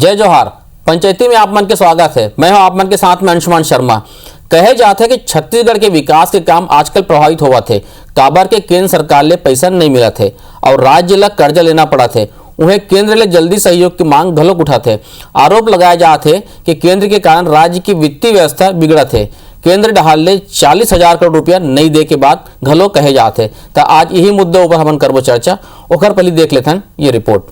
जय जोहार। पंचायती में आप मन के स्वागत है। मैं हूं आप मन के साथ में अंशुमान शर्मा। कहे जाते हैं कि छत्तीसगढ़ के विकास के काम आजकल प्रभावित हुआ थे। काबर के केंद्र सरकार ले पैसा नहीं मिला थे और राज्य ला कर्जा लेना पड़ा थे। उन्हें केंद्र ले जल्दी सहयोग की मांग घलोक उठा थे। आरोप लगाया जाते कि केंद्र के कारण राज्य की वित्तीय व्यवस्था बिगड़ा थे। केंद्र डहाल ले 40,000 करोड़ रुपया नहीं दे के बाद घलो कहे जाते। तो आज यही मुद्दे ऊपर हमन करबो चर्चा। ओकर पहले देख लेते हैं ये रिपोर्ट।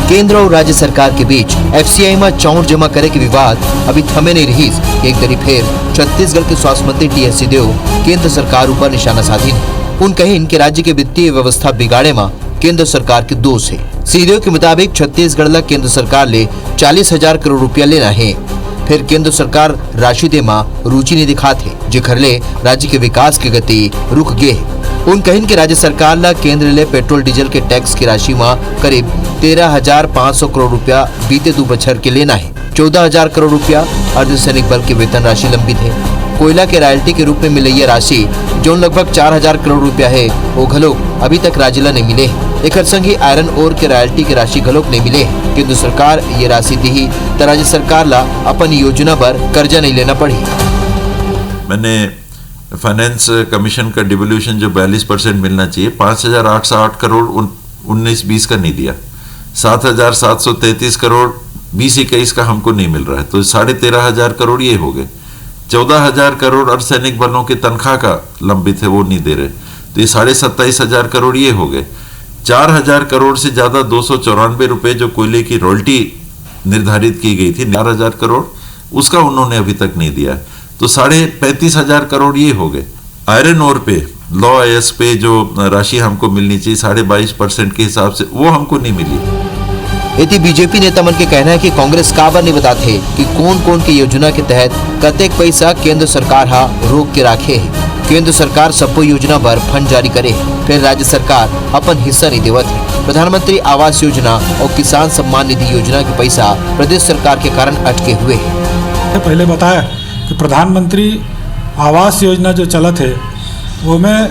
केंद्र और राज्य सरकार के बीच एफसीआई में चाउर जमा करे के विवाद अभी थमे नहीं रही। एक दरी फिर छत्तीसगढ़ के स्वास्थ्य मंत्री टी.एस. सिंहदेव केंद्र सरकार ऊपर निशाना साधी है। उन कहीं के राज्य की वित्तीय व्यवस्था बिगाड़े में केंद्र सरकार के दोष है। सिंहदेव के मुताबिक छत्तीसगढ़ ला केंद्र सरकार ले 40,000 करोड़ रुपया लेना है। फिर केंद्र सरकार राशि दे में रुचि नहीं दिखाते, जेखर ले राज्य के विकास की गति रुक गए है। उन कहीं के राज्य सरकार ला केंद्र ले पेट्रोल डीजल के टैक्स की राशि में करीब 13,500 करोड़ रुपया बीते 2 बछर के लेना है। 14,000 करोड़ रुपया अर्धसैनिक बल की वेतन राशि लंबित है। कोयला के रॉयल्टी के रूप में मिले ये राशि जो लगभग 4,000 करोड़ रुपया है वो घलोक अभी तक राज्य ला नहीं मिले। एक संगी आयरन ओर के रॉयल्टी की राशि घलोक नहीं मिले। केंद्र सरकार ये राशि दी तो राज्य सरकार ला अपन योजना पर कर्जा नहीं लेना पड़ी। मैंने फाइनेंस कमीशन का डिवोल्यूशन जो 42% मिलना चाहिए 5,808 करोड़ 19-20 का नहीं दिया। 7,733 करोड़ 20-21 का हमको नहीं मिल रहा है, तो 13,500 करोड़ ये हो गए। 14,000 करोड़ अर्धसैनिक बलों के तनख्वाह का लंबित है, वो नहीं दे रहे, तो ये 27,500 करोड़ ये हो गए। 4,000 करोड़ से ज्यादा 294 रुपए जो कोयले की रॉयल्टी निर्धारित की गई थी 4,000 करोड़ उसका उन्होंने अभी तक नहीं दिया, तो 35,500 करोड़ ये हो गए। आयरन ओर पे लॉ एस पे जो राशि हमको मिलनी चाहिए 22.5% के हिसाब से वो हमको नहीं मिली। यदि बीजेपी नेता मन के कहना है कि कांग्रेस काबर नहीं बताते कि कौन कौन की योजना के तहत कतेक पैसा केंद्र सरकार हा रोक के रखे है। केंद्र सरकार सबको योजना पर फंड जारी करे, फिर राज्य सरकार अपन हिस्सा नहीं देवत है। प्रधानमंत्री आवास योजना और किसान सम्मान निधि योजना के पैसा प्रदेश सरकार के कारण अटके हुए है। पहले बताया कि प्रधानमंत्री आवास योजना जो चलत है वो में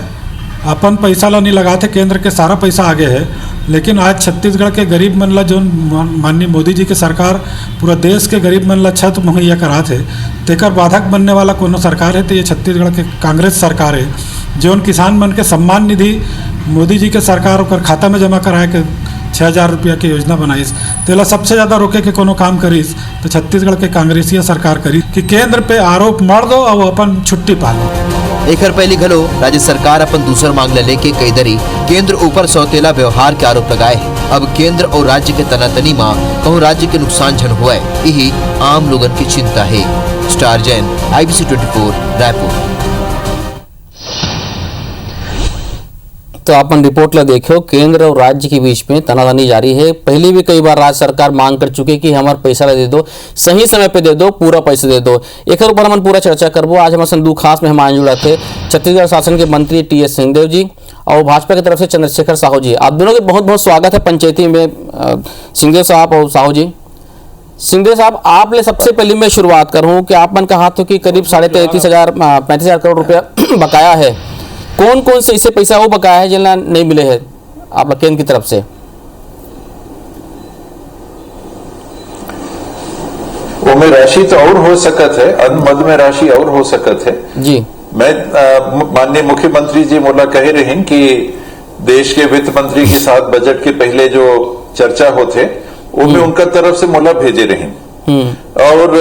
अपन पैसा ला नहीं लगाते, केंद्र के सारा पैसा आगे है। लेकिन आज छत्तीसगढ़ के गरीब मन ला जो माननीय मोदी जी के सरकार पूरा देश के गरीब मन ला छत मुहैया करा थे, तेकर बाधक बनने वाला कोनो सरकार है तो ये छत्तीसगढ़ के कांग्रेस सरकार है। जो किसान मन के सम्मान निधि मोदी जी के सरकार ओकर खाता में जमा कराए के 6,000 रुपया की योजना बनाईस, तेला सबसे ज़्यादा रोके के कोनो काम करीस तो छत्तीसगढ़ के कांग्रेसिया सरकार करी कि केंद्र पे आरोप मर दो और अपन छुट्टी पा लो। एक पहली घलो राज्य सरकार अपन दूसर मांग लेके कई दरी केंद्र ऊपर सौतेला व्यवहार के आरोप लगाए है। अब केंद्र और राज्य के तनातनी में कहूँ राज्य के नुकसान झन हुआ है, यही आम लोगन की चिंता है। Star Jain, IBC 24 Raipur. तो अपन रिपोर्ट ला देखो, केंद्र और राज्य के बीच में तनातनी जारी है। पहले भी कई बार राज्य सरकार मांग कर चुके कि हमारे पैसा दे दो, सही समय पे दे दो, पूरा पैसा दे दो। एक ऊपर हम पूरा चर्चा करबो। आज हमारे संग दो खास मेहमान जुड़ा थे, छत्तीसगढ़ शासन के मंत्री टी.एस. सिंहदेव जी और भाजपा की तरफ से चंद्रशेखर साहू जी। आप दोनों के बहुत बहुत स्वागत है पंचायती में, सिंहदेव साहब और साहू जी। सिंहदेव साहब, आप ले सबसे पहले मैं शुरुआत करूँ कि आप मन कहा तो कि करीब 35,000 करोड़ रुपया बकाया है। कौन कौन से इससे पैसा वो बकाया है जिनका नहीं मिले है आप केंद्र की तरफ से? वो में राशि तो और हो सकत है, अनुमद में राशि और हो सकत है जी। मैं माननीय मुख्यमंत्री जी मोला कहे रहे कि देश के वित्त मंत्री के साथ बजट के पहले जो चर्चा होते उनमें उनका तरफ से मोला भेजे रहे और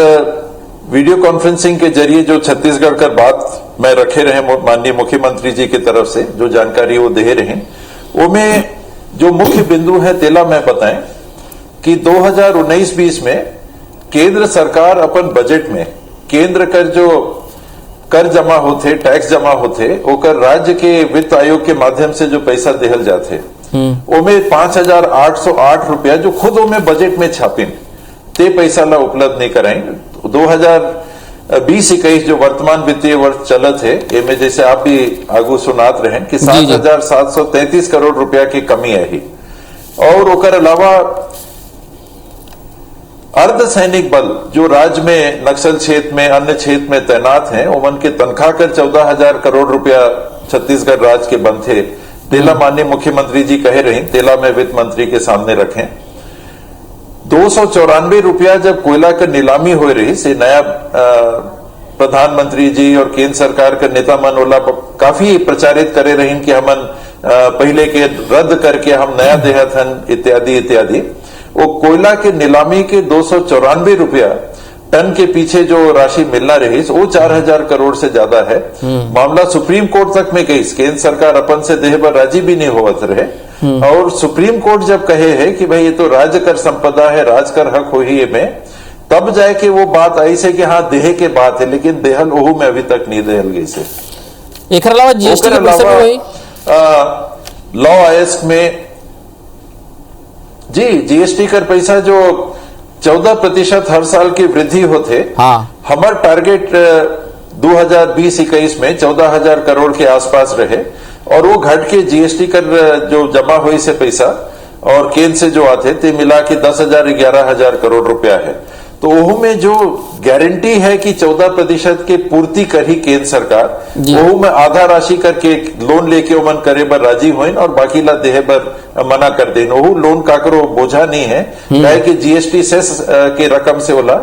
वीडियो कॉन्फ्रेंसिंग के जरिए जो छत्तीसगढ़ का बात मैं रखे रहे माननीय मुख्यमंत्री जी की तरफ से जो जानकारी वो दे रहे वो में जो मुख्य बिंदु है तेला मैं बताएं कि 2019-20 में केंद्र सरकार अपन बजट में केंद्र कर जो कर जमा होते, टैक्स जमा होते, ओकर राज्य के वित्त आयोग के माध्यम से जो पैसा देहल जाते ओमें 5,808 रुपया जो खुद ओमें बजट में छापिन ते पैसा ला उपलब्ध नहीं कराएंगे। 2020-21 जो वर्तमान वित्तीय वर्ष चलत है इनमें जैसे आप भी आगू सुनात रहे कि 7,733 करोड़ रुपया की कमी आई और ओकर अलावा अर्धसैनिक बल जो राज्य में नक्सल क्षेत्र में अन्य क्षेत्र में तैनात हैं उमन के तनख्वाह कर 14,000 करोड़ रुपया छत्तीसगढ़ राज्य के बनते तेला माननीय मुख्यमंत्री जी कहे रही, तेला में वित्त मंत्री के सामने रखें। 294 रुपया जब कोयला का नीलामी हो रही से नया प्रधानमंत्री जी और केंद्र सरकार के नेता मन ओला काफी प्रचारित करे रही कि हमन पहले के रद्द करके हम नया देहत हन इत्यादि इत्यादि। वो कोयला के नीलामी के 294 रुपया टन के पीछे जो राशि मिलना रही वो 4000 करोड़ से ज्यादा है। मामला सुप्रीम कोर्ट तक में गई, केंद्र सरकार अपन से देह पर राजी भी नहीं होवत रहे। और सुप्रीम कोर्ट जब कहे है कि भाई ये तो राज्य कर संपदा है, राज कर हक हो ही में, तब जाए कि वो बात आई से कि हाँ देह के बात है, लेकिन देहल ओहू में अभी तक नहीं देहल गई से। एक अलावा जीएसटी के पैसे भी वही लॉ आयस्क में जी जीएसटी कर पैसा जो 14% हर साल की वृद्धि होते। हाँ। हमार टारगेट 2020-21 में 14,000 करोड़ के आसपास रहे और वो घट के जीएसटी कर जो जमा हुई से पैसा और केंद्र से जो आते थे मिला के 10,000-11,000 करोड़ रुपया है। तो वो में जो गारंटी है कि 14% के पूर्ति कर ही केंद्र सरकार, वो में आधा राशि करके लोन लेके ओमन करे बर राजी होइन और बाकी ला देहे बर मना कर देन। वो लोन काकरो बोझा नहीं है, काहे कि जीएसटी सेस के रकम से ओला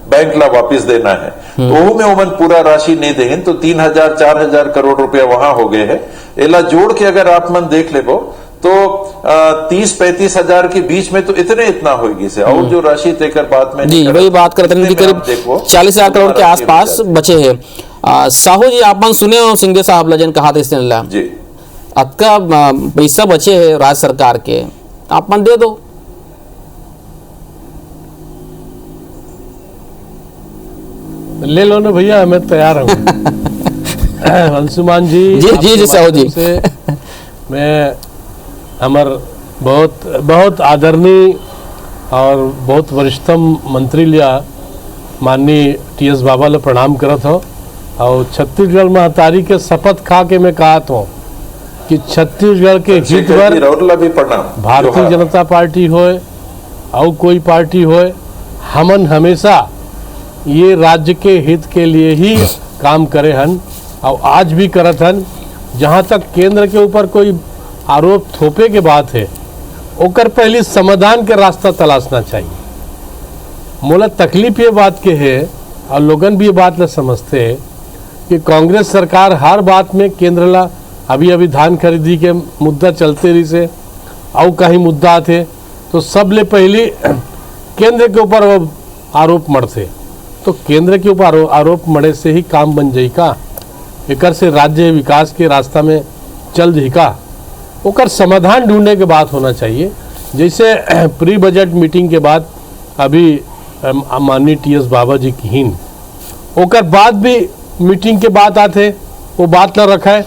बैंक ला वापिस देना है। तो वो में ओमन पूरा राशि नहीं देहिन, तो 3,000-4,000 करोड़ रुपया वहां हो गए है। एला जोड़ के अगर आप मन देख लेबो तो 30-35 हजार के बीच में तो इतना होगी से, और जो राशि तेकर बात में जी वही बात करते हैं कि करीब 40,000 करोड़ के आसपास बचे हैं। साहू जी आप सुने हो सिंघे साहब लजन कहा थे जी अतका पैसा बचे है राज्य सरकार के, आप मन दे दो। ले लो ना भैया, मैं तैयार हूँ। अंशुमान जी साहू जी से मैं हमार बहुत आदरणीय और बहुत वरिष्ठतम मंत्री लिया माननीय टीएस बाबा ले प्रणाम करत हो। और छत्तीसगढ़ महतारी के शपथ खा के मैं कहा था कि छत्तीसगढ़ के हित पर भारतीय जनता पार्टी होए और कोई पार्टी होए, हमन हमेशा ये राज्य के हित के लिए ही काम करे हन और आज भी करत हन। जहाँ तक केंद्र के ऊपर कोई आरोप थोपे के बात है, ओकर पहले समाधान के रास्ता तलाशना चाहिए। मोला तकलीफ ये बात के है और लोगन भी ये बात ला समझते हैं कि कांग्रेस सरकार हर बात में केंद्र ला अभी धान खरीदी के मुद्दा चलते रही से और कहीं मुद्दा थे तो सब ले पहले केंद्र के ऊपर आरोप मरते, तो केंद्र के ऊपर आरोप मरे से ही काम बन जाई का? एकर से राज्य विकास के रास्ता में चल जाई का? ओकर समाधान ढूंढने के बात होना चाहिए। जैसे प्री बजट मीटिंग के बाद अभी माननीय टीएस बाबा जी की हिन ओकर बाद भी मीटिंग के बात आते वो बात न रखा है।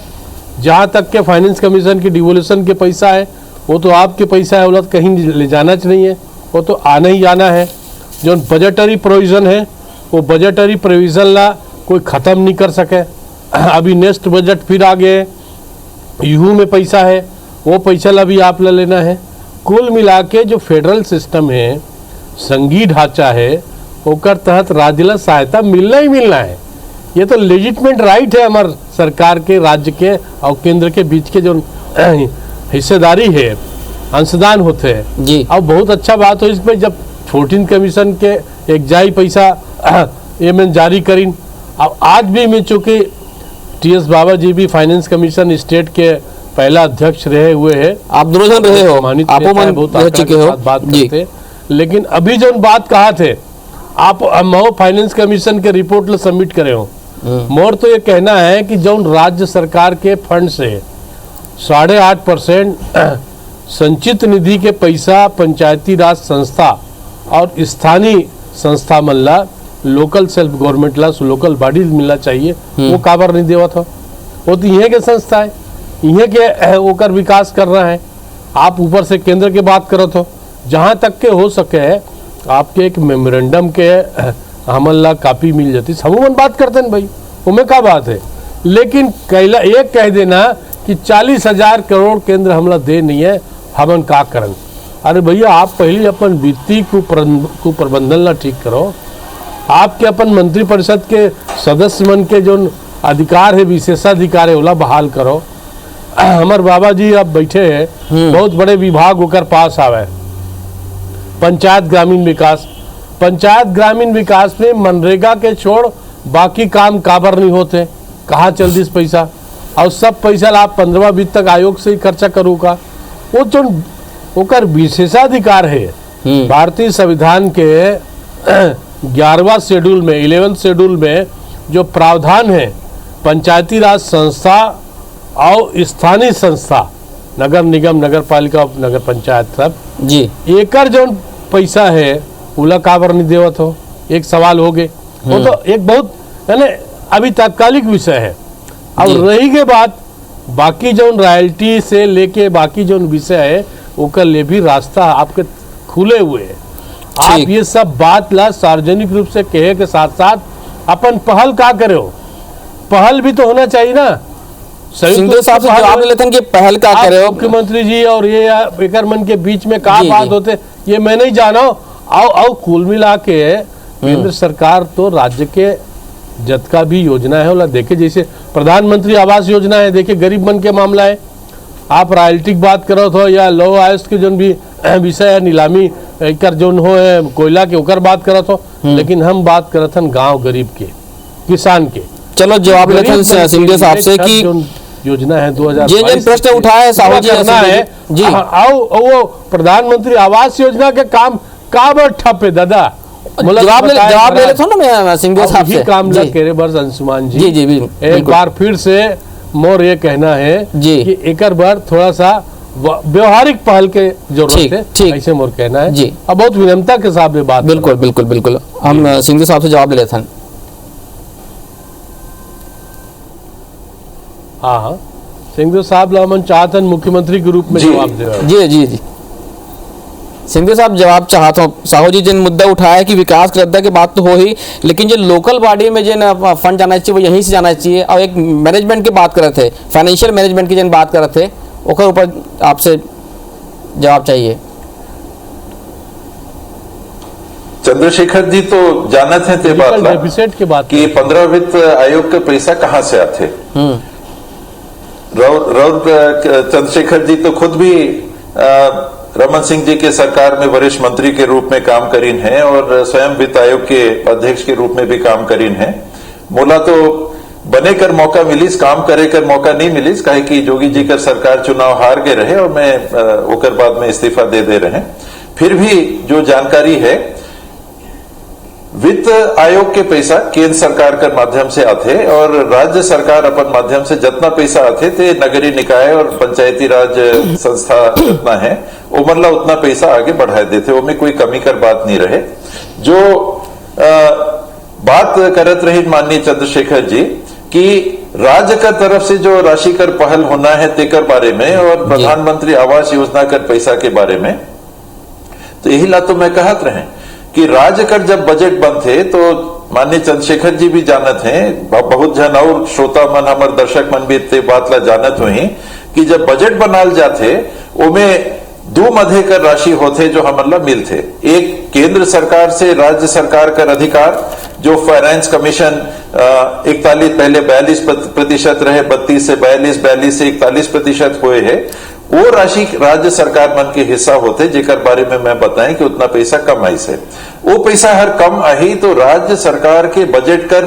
जहाँ तक के फाइनेंस कमीशन की डिवोल्यूशन के पैसा है वो तो आपके पैसा है, वो कहीं ले जाना नहीं है, वो तो आना ही आना है। जो बजटरी प्रोविज़न है वो बजटरी प्रोविज़न ला कोई ख़त्म नहीं कर सके। अभी नेक्स्ट बजट फिर आ गए, यूहू में पैसा है, वो पैसा ला भी आप ला लेना है। कुल मिला के जो फेडरल सिस्टम है, संघीय ढांचा है, ओकर तहत राज्य ला सहायता मिलना ही मिलना है। ये तो लेजिटमेट राइट है हमारे सरकार के, राज्य के और केंद्र के बीच के जो हिस्सेदारी है, अंशदान होते हैं जी। और बहुत अच्छा बात हो इसमें जब 14 कमीशन के एक जाई पैसा ये में जारी करीन। अब आज भी मैं चूँकि टीएस बाबा जी भी फाइनेंस कमीशन स्टेट के पहला अध्यक्ष रहे हुए हैं, आप दोनों जन रहे हो, बहुत बात करते, लेकिन अभी जो बात कहा थे आप फाइनेंस कमीशन के रिपोर्ट ले सबमिट करे हो। मोर तो ये कहना है कि जो राज्य सरकार के फंड से 8.5% संचित निधि के पैसा पंचायती राज संस्था और स्थानीय संस्था मल्ला लोकल सेल्फ गवर्नमेंट ला लोकल बॉडीज मिलना चाहिए, वो काबर नहीं देवा था। वो तो यहीं के संस्था है, यहीं के ओकर विकास कर रहा है। आप ऊपर से केंद्र के बात करत हो, जहाँ तक के हो सके आपके एक मेमोरेंडम के हमला कापी मिल जाती, समूहन बात करते हैं भाई, उनमें क्या बात है। लेकिन कैला एक कह देना कि 40,000 करोड़ केंद्र हमला दे नहीं है, हमन का करन। अरे भैया आप पहले अपन वित्तीय कुप्रबंधन ला ठीक करो। आपके अपन मंत्रिपरिषद के सदस्य मन के जो अधिकार है, विशेषाधिकार है, ओला बहाल करो। हमार बाबा जी अब बैठे हैं, बहुत बड़े विभाग होकर पास आवे, पंचायत ग्रामीण विकास। पंचायत ग्रामीण विकास में मनरेगा के छोड़ बाकी काम काबर नहीं होते, कहाँ चल दिस पैसा, और सब पैसा आप 15वां वित्त तक आयोग से ही खर्चा करूँगा। वो जो ओकर विशेषाधिकार है भारतीय संविधान के 11वां शेड्यूल में 11th शेड्यूल में जो प्रावधान है, पंचायती राज संस्था और स्थानीय संस्था, नगर निगम, नगर पालिका, नगर पंचायत सब जी एकर जो पैसा है उला काबर नहीं देवत हो, एक सवाल हो गए। वो तो एक बहुत यानी अभी तात्कालिक विषय है। अब रही के बात बाकी जो रॉयल्टी से लेके बाकी जो विषय है ओकर ले भी रास्ता आपके खुले हुए है। आप ये सब बात ला सार्वजनिक रूप से कहे के साथ साथ अपन पहल का करे हो, पहल भी तो होना चाहिए ना। सिंधु साहब से जवाब लेते हैं कि पहल का करे हो मुख्यमंत्री जी और ये एकर मन के बीच में का बात होते ये मैं नहीं जाना। आओ कुल मिला के केंद्र सरकार तो राज्य के जतका भी योजना है वाला देखे, जैसे प्रधानमंत्री आवास योजना है, देखे गरीब मन के मामला है। आप रॉयल्टी की बात करो तो या लो आयस के जो भी विषय है, नीलामी कर जो हो है कोयला के ओकर बात करो तो, लेकिन हम बात करत हन गांव गरीब के, किसान के। चलो जवाब लेते हैं सिंधु साहब से कि योजना है 2022 जिन प्रश्न उठाया है साहू जी करना है जी, आओ वो प्रधानमंत्री आवास योजना के काम काबर ठप है दादा। जवाब ले लेता हूँ ना मैं सिंधु साहब से। काम करे बर्स अंशुमान जी, जी एक बार फिर से मोर ये कहना है कि एक बार थोड़ा सा व्यवहारिक पहल के जरूरत है, ऐसे मोर कहना है जी। अब बहुत विनम्रता के साथ में बात। बिल्कुल बिल्कुल बिल्कुल, हम सिंधु साहब से जवाब ले लेते हैं। हाँ, सिंधु साहब लामन चाहतन मुख्यमंत्री के रूप में जवाब दे। जी जी जी सिंधु साहब जवाब चाहता हूँ। साहू जी जिन मुद्दा उठाया कि विकास की रद्दा की बात तो हो ही, लेकिन जो लोकल बॉडी में जिन फंड जाना चाहिए वो यहीं से जाना चाहिए, और एक मैनेजमेंट की बात कर रहे थे, फाइनेंशियल मैनेजमेंट की जिन बात कर रहे थे ओकर ऊपर आपसे जवाब चाहिए। चंद्रशेखर जी तो जानते हैं ते बात डेफिसिट की बात कि 15 वित्त आयोग का पैसा कहाँ से आते। चंद्रशेखर जी तो खुद भी रमन सिंह जी के सरकार में वरिष्ठ मंत्री के रूप में काम करीन है और स्वयं वित्त आयोग के अध्यक्ष के रूप में भी काम करीन है। मोला तो बने कर मौका मिलीस, काम करे कर मौका नहीं मिलीस, काहे कि जोगी जी कर सरकार चुनाव हार गए रहे और मैं ओकर बाद में इस्तीफा दे रहे। फिर भी जो जानकारी है, वित्त आयोग के पैसा केंद्र सरकार के माध्यम से आते और राज्य सरकार अपन माध्यम से जितना पैसा आते थे नगरीय निकाय और पंचायती राज संस्था जितना है वो मतलब उतना पैसा आगे बढ़ा देते, वो में कोई कमी कर बात नहीं रहे। जो बात करत रही माननीय चंद्रशेखर जी कि राज्य का तरफ से जो राशि कर पहल होना है तेकर बारे में और प्रधानमंत्री आवास योजना कर पैसा के बारे में, तो यही ला तो मैं कहत रहे कि राज्य कर जब बजट बन थे तो माननीय चंद्रशेखर जी भी जानत हैं, बहुत जन और श्रोता मन हमारे दर्शक मन भी इतने बात ला जानत हुई कि जब बजट बनाल जाते उमें दो मधे कर राशि होते जो हमला मिलते। एक केंद्र सरकार से राज्य सरकार कर अधिकार जो फाइनेंस कमीशन 41 पहले 42% रहे, 32 से 42 से 41% हुए है, वो राशि राज्य सरकार मन के हिस्सा होते जेकर बारे में मैं बताएं कि उतना पैसा कम आई से वो पैसा हर कम आई तो राज्य सरकार के बजट कर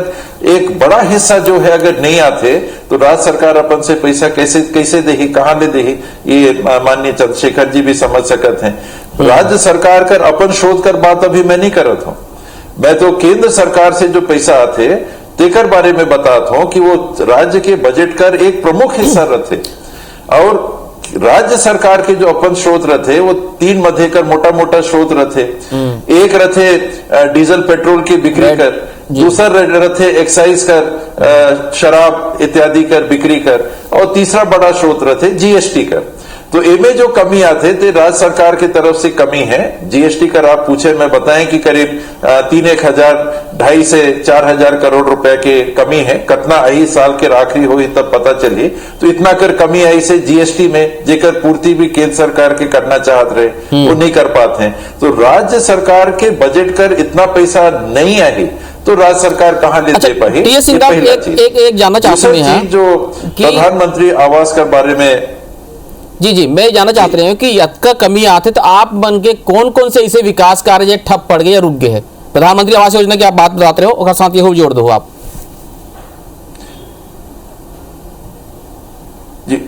एक बड़ा हिस्सा जो है अगर नहीं आते तो राज्य सरकार अपन से पैसा कैसे देही, कहां ले देही, ये माननीय चंद्रशेखर जी भी समझ सकते हैं। राज्य सरकार कर अपन शोध कर बात अभी मैं नहीं करता हूं, मैं तो केंद्र सरकार से जो पैसा आते तेकर बारे में बताता हूं कि वो राज्य के बजट कर एक प्रमुख हिस्सा रहते। और राज्य सरकार के जो अपन स्रोत रहते वो 3 मध्य कर मोटा मोटा स्रोत रहते। एक रहते डीजल पेट्रोल की बिक्री कर, दूसरा रहते एक्साइज कर, शराब इत्यादि कर बिक्री कर, और तीसरा बड़ा स्रोत रहते जीएसटी कर। तो इनमें जो कमी आते थे राज्य सरकार की तरफ से कमी है। जीएसटी कर आप पूछे मैं बताएं कि करीब 2,500 से 4,000 करोड़ रुपए के कमी है। कितना आई साल के आखिरी हुई तब पता चली, तो इतना कर कमी आई से जीएसटी में जेकर पूर्ति भी केंद्र सरकार के करना चाहते रहे वो नहीं कर पाते हैं। तो राज्य सरकार के बजट कर इतना पैसा नहीं आई तो राज्य सरकार कहाँ ले दे पाई? टी.एस. सिंह, एक जानना चाहते हैं जो प्रधानमंत्री आवास के बारे में जी मैं जानना चाहते रहे कि यत्का कमी आते तो आप बन के कौन कौन से ऐसे विकास कार्य ठप पड़ गए या रुक गए हैं? प्रधानमंत्री आवास योजना की आप बात बताते रहे हो और साथ ये जोड़ दो आप जी।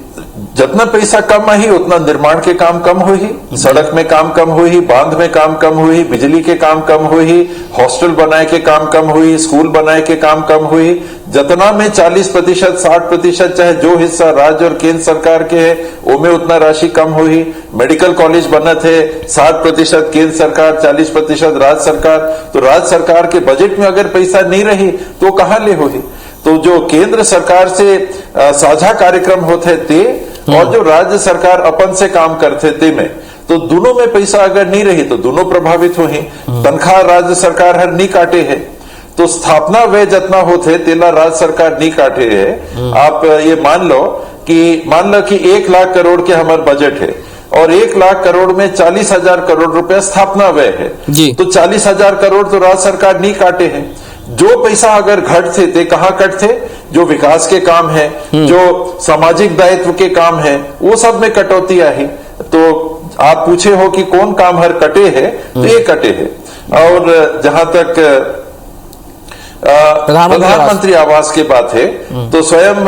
जितना पैसा कम ही उतना निर्माण के काम कम हो ही, सड़क में काम कम हो ही, बांध में काम कम हो ही, बिजली के काम कम हो ही, हॉस्टल बनाए के काम कम हो ही, स्कूल बनाए के काम कम हो ही। जितना में 40%, 60% चाहे जो हिस्सा राज्य और केंद्र सरकार के है वो में उतना राशि कम हो ही। मेडिकल कॉलेज बना थे 60% केंद्र सरकार, 40% राज्य सरकार। तो राज्य सरकार के बजट में अगर पैसा नहीं रही तो कहां ले हो ही? तो जो केंद्र सरकार से साझा कार्यक्रम होते थे और जो राज्य सरकार अपन से काम करते थे में, तो दोनों में पैसा अगर नहीं रही तो दोनों प्रभावित हो ही। तनख्वाह राज्य सरकार हर नहीं काटे है, तो स्थापना व्यय जितना होते तेला राज्य सरकार नहीं काटे है। आप ये मान लो कि 1 लाख करोड़ के हमारे बजट है और 1 लाख करोड़ में 40,000 करोड़ रुपया स्थापना व्यय है, तो 40,000 करोड़ तो राज्य सरकार नहीं काटे हैं। जो पैसा अगर घटते थे कहां कटते? जो विकास के काम है, जो सामाजिक दायित्व के काम है, वो सब में कटौती आई। तो आप पूछे हो कि कौन काम हर कटे हैं, तो ये कटे हैं। और जहां तक प्रधानमंत्री आवास की बात है तो स्वयं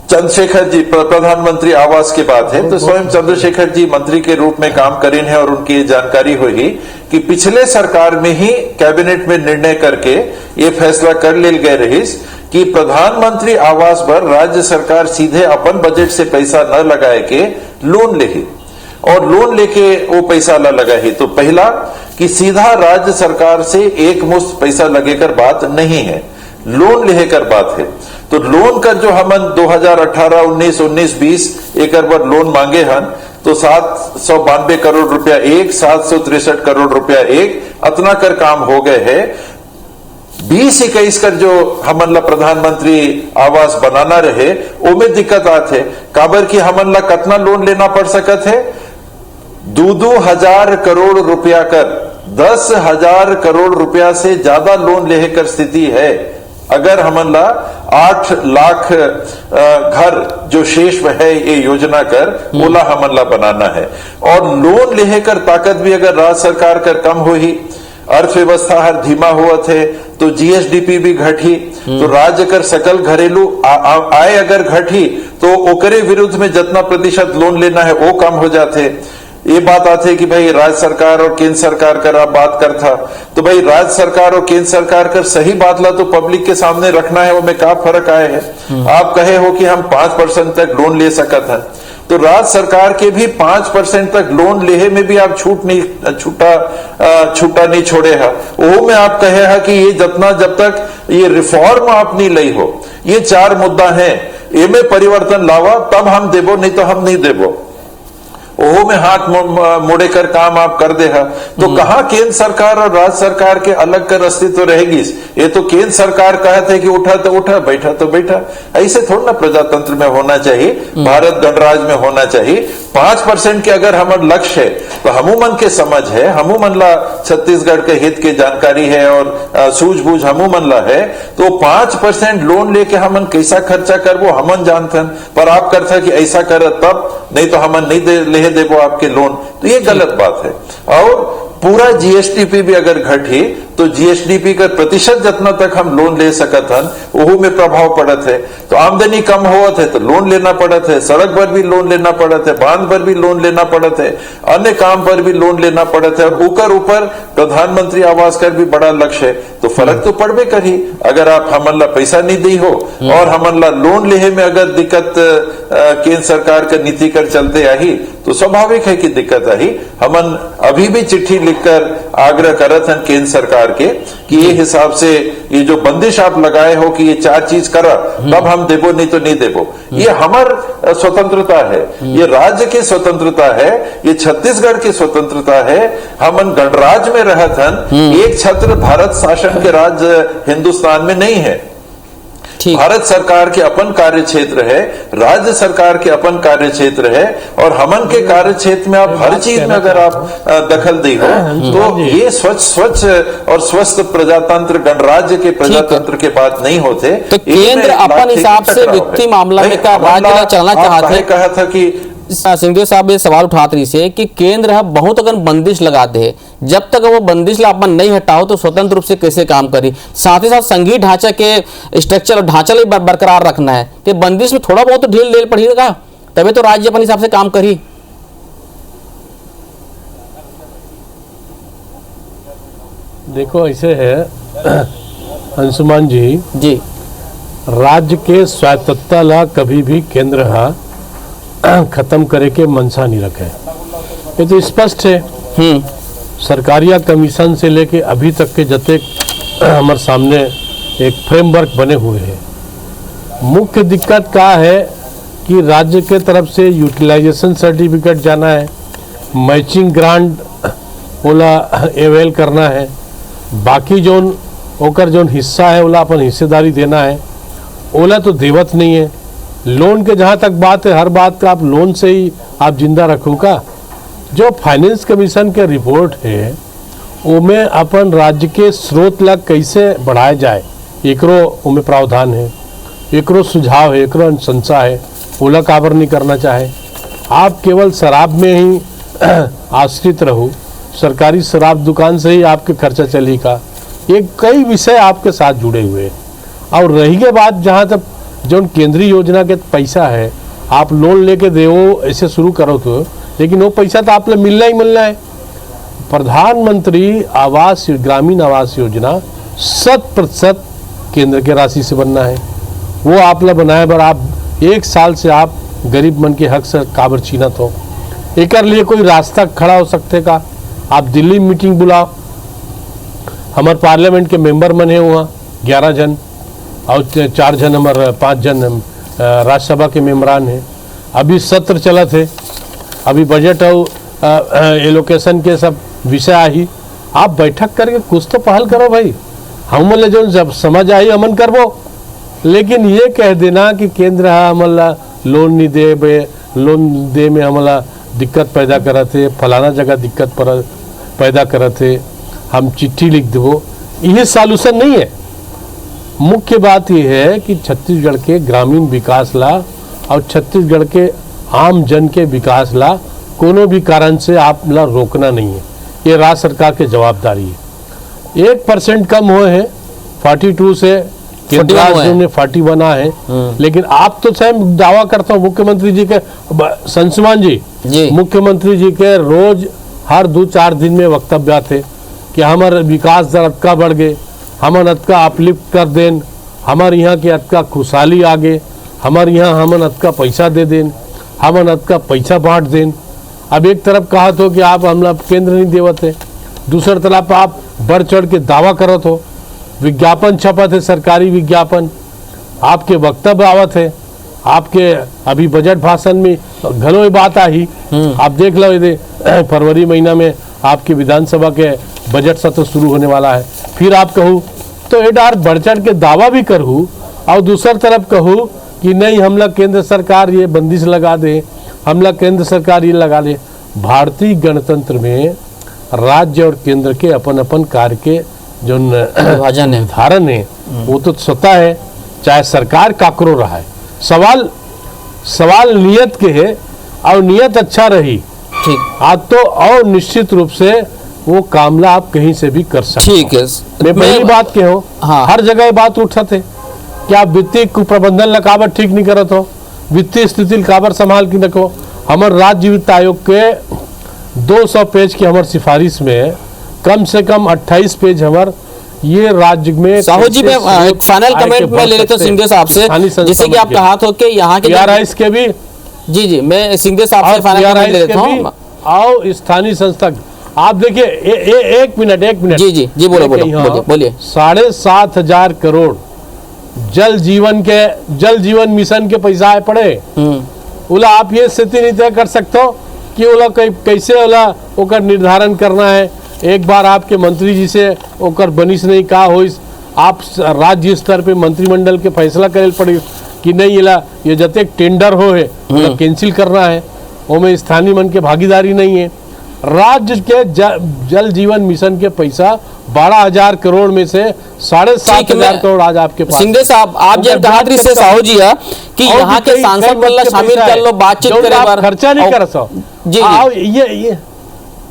चंद्रशेखर जी, प्रधानमंत्री आवास की बात है तो स्वयं चंद्रशेखर जी मंत्री के रूप में काम करें हैं और उनकी जानकारी हुई कि पिछले सरकार में ही कैबिनेट में निर्णय करके ये फैसला कर ले गए रहीस कि प्रधानमंत्री आवास पर राज्य सरकार सीधे अपन बजट से पैसा न लगाए के लोन ले और लोन लेके वो पैसा न लगाए। तो पहला कि सीधा राज्य सरकार से एक मुश्त पैसा लगेकर बात नहीं है, लोन लेकर बात है। तो लोन का जो हमन 2018, 19, 19-20 एक बार लोन मांगे हन तो 792 करोड़ रुपया एक, 763 करोड़ रुपया एक, अतना कर काम हो गए है। 20-21 कर जो हमन ला प्रधानमंत्री आवास बनाना रहे ओमें दिक्कत आते काबर की हमन ला कितना लोन लेना पड़ सकत है? 2-2 हजार करोड़ रुपया कर 10,000 करोड़ रुपया से ज्यादा लोन लेहे कर स्थिति है। अगर हमन ला 8 लाख घर जो शेष है ये योजना कर ओला हमन ला बनाना है और लोन लेहे कर ताकत भी अगर राज्य सरकार कर कम हो ही, अर्थव्यवस्था हर धीमा हुआ थे तो जीएसडीपी भी घटी, तो राज्य कर सकल घरेलू आय अगर घटी तो ओकरे विरुद्ध में जितना प्रतिशत लोन लेना है वो कम हो जाते। ये बात आती कि भाई राज्य सरकार और केंद्र सरकार कर आप बात करता तो भाई राज्य सरकार और केंद्र सरकार कर सही बात ला तो पब्लिक के सामने रखना है, वो में क्या फर्क आए है। आप कहे हो कि हम 5% तक लोन ले सकत है तो राज्य सरकार के भी 5% तक लोन लेहे में भी आप छूटा नहीं छोड़े है। वो में आप कहे है कि ये जब तक ये रिफॉर्म आप नहीं लाई हो, ये 4 मुद्दा है, ये में परिवर्तन लावा तब हम देबो, नहीं तो हम नहीं देबो। ओहो में हाथ मोड़े कर काम आप कर दे है तो कहां केंद्र सरकार और राज्य सरकार के अलग कर अस्तित्व रहेगी? ये तो केंद्र सरकार कहते हैं कि उठा तो उठा, बैठा तो बैठा। ऐसे थोड़ा ना प्रजातंत्र में होना चाहिए, भारत गणराज्य में होना चाहिए। 5% के अगर हमारा लक्ष्य है तो हमूमन के समझ है, हमूमन ला छत्तीसगढ़ के हित के जानकारी है और सूझबूझ हमूमन ला है, तो 5% लोन लेके हमन कैसा खर्चा करबो हमन जानथन, पर आप करता कि ऐसा कर तब, नहीं तो हमन नहीं ले देबो आपके लोन, तो ये गलत बात है। और पूरा जीएसडीपी भी अगर घटी तो जीएसडीपी का प्रतिशत जितना तक हम लोन ले सकत हन वो में प्रभाव पड़त है। तो आमदनी कम होत है तो लोन लेना पड़त है, सड़क पर भी लोन लेना पड़त है, बांध पर भी लोन लेना पड़त है, अन्य काम पर भी लोन लेना पड़त है। और ऊपर प्रधानमंत्री आवास का भी बड़ा लक्ष्य है तो फर्क तो पड़बे करी। अगर आप हमन ला पैसा नहीं दी हो और हमन ला लोन लेहे में अगर दिक्कत केंद्र सरकार का नीति कर चलते आई तो स्वाभाविक है कि दिक्कत आई। हमन अभी भी चिट्ठी लिखकर आग्रह करत हैं केंद्र सरकार के कि ये हिसाब से ये जो बंदिश आप लगाए हो कि ये 4 चीज करा तब हम देबो, नहीं तो नहीं देबो, ये हमार स्वतंत्रता है, ये राज्य की स्वतंत्रता है, ये छत्तीसगढ़ की स्वतंत्रता है। हमन गणराज्य में रहत हन, एक छत्र भारत शासन के राज्य हिंदुस्तान में नहीं है। ठीक। भारत सरकार के अपन कार्य क्षेत्र है, राज्य सरकार के अपन कार्य क्षेत्र है, और हमन के कार्य क्षेत्र में आप हर चीज में अगर आप दखल दी हो तो ये स्वच्छ और स्वस्थ प्रजातंत्र गणराज्य के प्रजातंत्र के बात नहीं होते। तो केंद्र अपन हिसाब से वित्तीय मामला में का राज्य चलना चाहते हैं। कहा था कि सिंहदेव साहब ये सवाल उठाते रही से कि केंद्र बहुत अगर बंदिश लगा दे, जब तक वो बंदिश ला अपन नहीं हटाओ तो स्वतंत्र रूप से कैसे काम करी। साथ ही साथ संघीय ढांचा के स्ट्रक्चर और ढांचा भी बरकरार रखना है कि बंदिश में थोड़ा बहुत तो ढील देल पड़ेगा, तभी तो राज्य अपन हिसाब से काम करी। देखो ऐसे है अंशुमान जी, राज्य के स्वायत्तता ला कभी भी केंद्र खत्म करे के मनसा नहीं रखे, ये तो स्पष्ट है। सरकारिया कमीशन से लेके अभी तक के जते हमारे सामने एक फ्रेमवर्क बने हुए हैं। मुख्य दिक्कत क्या है कि राज्य के तरफ से यूटिलाइजेशन सर्टिफिकेट जाना है, मैचिंग ग्रांट ओला अवेल करना है, बाकी जोन ओकर जोन हिस्सा है ओला अपन हिस्सेदारी देना है, ओला तो देवत नहीं है। लोन के जहाँ तक बात है, हर बात का आप लोन से ही आप जिंदा रखो का। जो फाइनेंस कमीशन के रिपोर्ट है उमें अपन राज्य के स्रोत ला कैसे बढ़ाया जाए, एकरो उमें प्रावधान है, एकरो सुझाव है, एकरो अनुशंसा है, ओला काबर नहीं करना चाहे। आप केवल शराब में ही आश्रित रहो, सरकारी शराब दुकान से ही आपके खर्चा चलेगा, ये कई विषय आपके साथ जुड़े हुए। और रही के बात जहाँ तक जो केंद्रीय योजना के पैसा है, आप लोन लेके देवो ऐसे शुरू करो तो, लेकिन वो पैसा तो आप मिलना ही मिलना है। प्रधानमंत्री आवास ग्रामीण आवास योजना 100% केंद्र के राशि से बनना है, वो आप ला बनाए पर आप एक साल से आप गरीब मन के हक से काबर छीनत हो। एक लिए कोई रास्ता खड़ा हो सकते का, आप दिल्ली मीटिंग बुलाओ, हमारे पार्लियामेंट के मेंबर मन है वहाँ 11 जन और 4 जन हमारे 5 जन राज्यसभा के मेम्बरान हैं। अभी सत्र चला थे, अभी बजट और एलोकेशन के सब विषय आई, आप बैठक करके कुछ तो पहल करो भाई। हम जो जब समझ आई अमन करबो, लेकिन ये कह देना कि केंद्र हमला लोन नहीं दे बे, लोन दे में हमला दिक्कत पैदा करते, फलाना जगह दिक्कत पैदा करते, हम चिट्ठी लिख दो, ये सॉल्यूशन नहीं है। मुख्य बात यह है कि छत्तीसगढ़ के ग्रामीण विकास ला और छत्तीसगढ़ के आम जन के विकास ला कोनो भी कारण से आप ला रोकना नहीं है, ये राज्य सरकार की जवाबदारी है। 1% कम हुए हैं 42 से, केंद्र राज्य ने 40 बना है, लेकिन आप तो स्वयं दावा करता हूँ मुख्यमंत्री जी के, संसमान जी मुख्यमंत्री जी के रोज हर 2-4 दिन में वक्तव्य थे कि हमारे विकास दर अतका बढ़ गए, हमन अतका अपलिफ्ट कर देन, हमारे यहाँ के अतका खुशहाली आगे, हमारे यहाँ हमन अतका पैसा दे देन, हमन अतका पैसा बांट देन। अब एक तरफ कहा तो कि आप हमला केंद्र नहीं देवत है, दूसरी तरफ आप बढ़ चढ़ के दावा करत हो, विज्ञापन छपत है, सरकारी विज्ञापन, आपके वक्तव्य आवत है, आपके अभी बजट भाषण में घलो बात आई, आप देख लो ये फरवरी महीना में आपकी विधानसभा के बजट सत्र शुरू होने वाला है, फिर आप कहूँ तो ये डार बढ़ चढ़ के दावा भी करूँ और दूसरी तरफ कहूँ कि नहीं हमला केंद्र सरकार ये बंदिश लगा दे, हमला केंद्र सरकार ये लगा दे। भारतीय गणतंत्र में राज्य और केंद्र के अपन अपन कार्य के जो निर्धारण है वो तो स्वतः है, चाहे सरकार काकरो रहा है। सवाल नियत के है और नियत अच्छा रही ठीक आज तो, और निश्चित रूप से वो कामला आप कहीं से भी कर सकते। ठीक है, मैं पहली बात के हो, हाँ। हर जगह बात उठा थे कि आप वित्तीय कुप्रबंधन ला काबर ठीक नहीं करत हो, वित्तीय स्थिति काबर संभाल के रखो। हमारे राज्य वित्त आयोग के 200 पेज की हमारे सिफारिश में कम से कम 28 पेज हमारे ये राज्य में। साहू जी मैं एक फाइनल कमेंट में ले लेता हूँ सिंहदेव साहब से, जैसे कि आप कहा था कि यहाँ के PRIs के भी जी मैं सिंहदेव साहब से फाइनल कमेंट ले लेता हूँ और स्थानीय संस्था। आप देखिए एक मिनट जी बोलिए 7,500 करोड़ जल जीवन मिशन के पैसा आए पड़े। उला आप ये स्थिति नहीं तय कर सकते हो कि उला कैसे उला ओकर निर्धारण करना है। एक बार आपके मंत्री जी से ओकर बनिश नहीं कहा हो, आप राज्य स्तर पे मंत्रिमंडल के फैसला करे पड़ी कि नहीं ये जते टेंडर हो है कैंसिल करना है, उसमें स्थानीय मन के भागीदारी नहीं है। राज्य के जल जीवन मिशन के पैसा 12,000 करोड़ में से 7,500 करोड़ आज आपके पास। सिंधे साहब, आप जब कहा थी से साहू जी कि यहाँ के सांसद बल्ला शामिल कर लो, बातचीत करे बार खर्चा नहीं कर सो जी आओ ये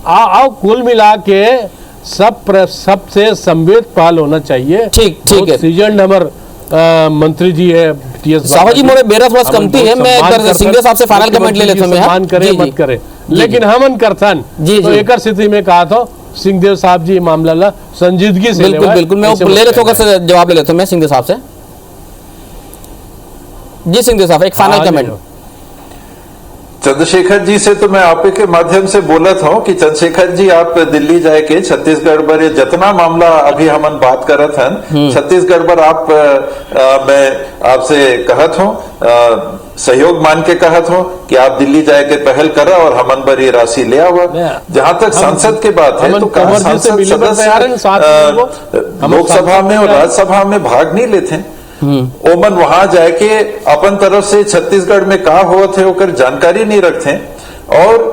आओ कुल मिला के सबसे संवेद पहल होना चाहिए। ठीक है। सीजन नंबर मंत्री जी है टीएस साहू जी, मोरे बेरस बस कमती है, मैं एक बार सिंधे साहब से फाइनल कमेंट ले लेता हूं। सम्मान करे मत करे, लेकिन हमन करथन तो एक स्थिति में कहा था सिंहदेव साहब जी मामला ला संजीदगी से बिल्कुल मैं ले लेता हूं, जवाब ले लेता हूं मैं सिंहदेव साहब से। जी सिंहदेव साहब, एक फाइनल कमेंट। चंद्रशेखर जी से तो मैं आप के माध्यम से बोला था कि चंद्रशेखर जी आप दिल्ली जाए के छत्तीसगढ़ पर जितना मामला अभी हमन बात करत हन छत्तीसगढ़ पर आप मैं आपसे कहत हूं, सहयोग मान के कहत हूं कि आप दिल्ली जाए के पहल करा और हमन पर ये राशि ले आवा। जहां तक सांसद की बात है तो सांसद सदस्य लोकसभा में और राज्यसभा में भाग नहीं लेते, ओमन वहां जाके अपन तरफ से छत्तीसगढ़ में का होत है ओकर जानकारी नहीं रखते, और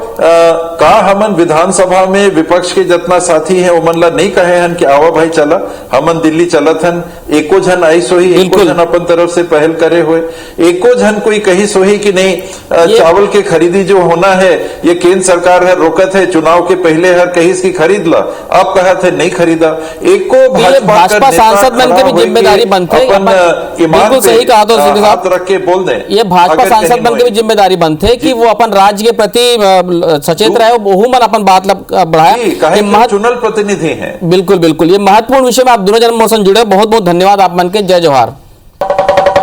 का हमन विधानसभा में विपक्ष के जितना साथी है ओमन ला नहीं कहे हन कि आवा भाई चला हमन दिल्ली चलत हन। एको जन आई सोही, एको जन अपन तरफ से पहल करे हुए, एको जन कोई कही सोही कि नहीं चावल के खरीदी जो होना है ये केंद्र सरकार है रोकत है, चुनाव के पहले हर कहीं इसकी खरीद ला, आप कहा थे नहीं खरीदा। एको भाजपा सांसद बन के भी जिम्मेदारी बनते, बिल्कुल सही कहा तो हाथ रख के बोल दें, ये भाजपा सांसद बन के भी जिम्मेदारी बनते कि वो अपन राज्य के प्रति सचेत रहे, वो मन अपन बात बढ़ाया, चुनल प्रतिनिधि हैं। बिल्कुल ये महत्वपूर्ण विषय में आप दोनों जन मोहसन जुड़े, बहुत बहुत धन्यवाद आप मन के। जय जवाहर।